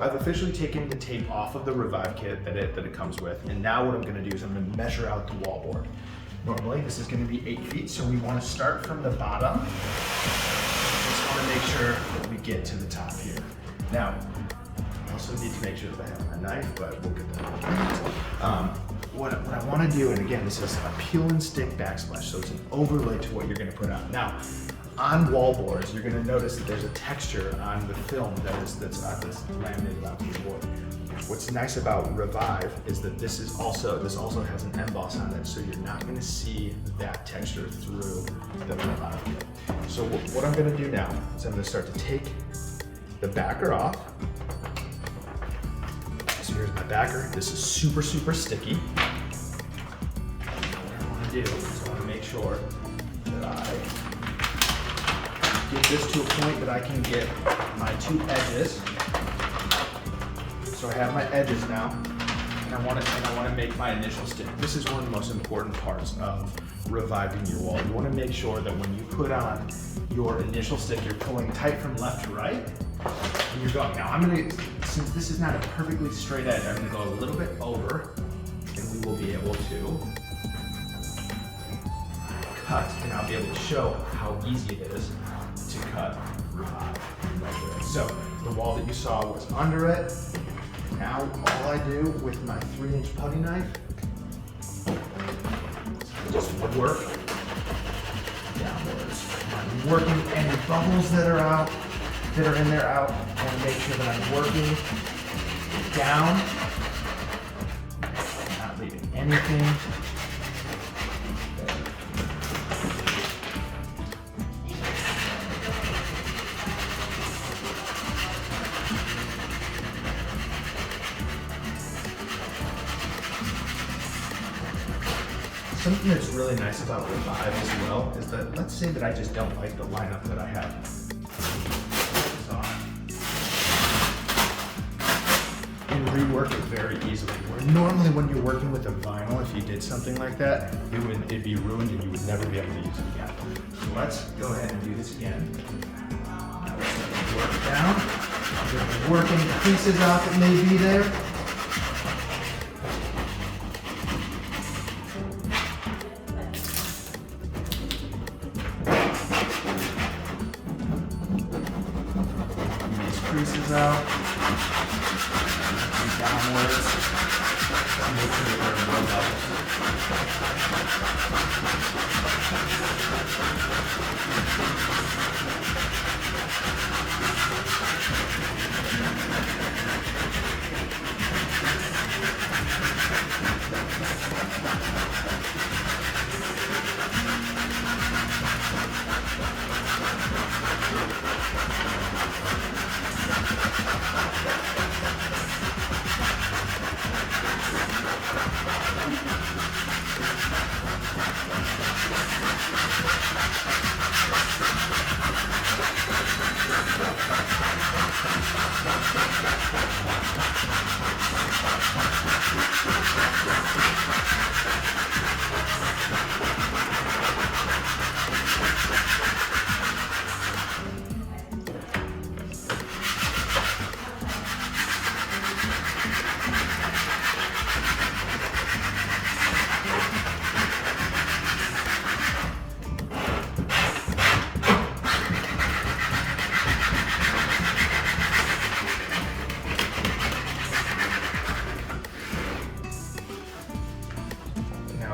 I've officially taken the tape off of the Revive kit that it comes with, and now what I'm gonna do is I'm gonna measure out the wall board. Normally this is gonna be 8 feet, so we wanna start from the bottom. Just wanna make sure that we get to the top here. Now, I also need to make sure that I have my knife, but we'll get that. What I wanna do, and again, this is a peel and stick backsplash, so it's an overlay to what you're gonna put on. Now, on wall boards, you're gonna notice that there's a texture on the film that's laminated onto the board. What's nice about Revive is that this also has an emboss on it, so you're not gonna see that texture through the Revive kit. So what I'm gonna do now is I'm gonna start to take the backer off. So here's my backer. This is super, super sticky. What I wanna do is I wanna make sure that I get this to a point that I can get my 2 edges. So I have my edges now, and I want to make my initial stick. This is one of the most important parts of reviving your wall. You want to make sure that when you put on your initial stick, you're pulling tight from left to right, and you're going. Now since this is not a perfectly straight edge, I'm gonna go a little bit over, and we will be able to cut, and I'll be able to show how easy it is to cut Revive. So the wall that you saw was under it. Now all I do with my 3-inch putty knife is just work downwards. I'm working any bubbles that are in there out. I want to make sure that I'm working down, not leaving anything. Something that's really nice about Revive as well is that, let's say that I just don't like the lineup that I have. And rework it very easily. Where normally when you're working with a vinyl, if you did something like that, it'd be ruined and you would never be able to use it again. So let's go ahead and do this again. Now let's work down. I'm working the pieces out that may be there. Creases out, and downwards, and make sure that there are no bubbles.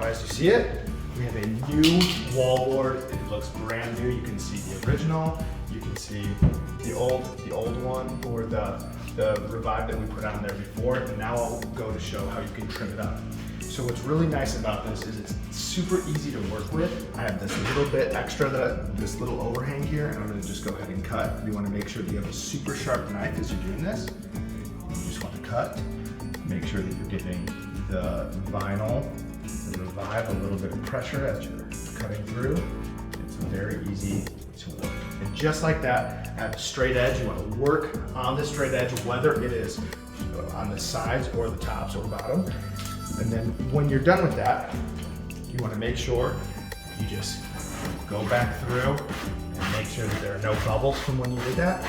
As you see it, we have a new wall board. It looks brand new. You can see the original. You can see the old one, or the Revive that we put on there before. And now I'll go to show how you can trim it up. So what's really nice about this is it's super easy to work with. I have this little bit extra, this little overhang here, and I'm going to just go ahead and cut. You want to make sure that you have a super sharp knife as you're doing this. You just want to cut. Make sure that you're giving the vinyl, the Revive, a little bit of pressure as you're cutting through. It's very easy to work. And just like that, at a straight edge, you want to work on the straight edge, whether it is on the sides or the tops or bottom. And then when you're done with that, you want to make sure you just go back through and make sure that there are no bubbles from when you did that.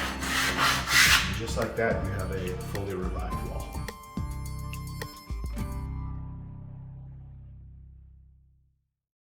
just like that, you have a fully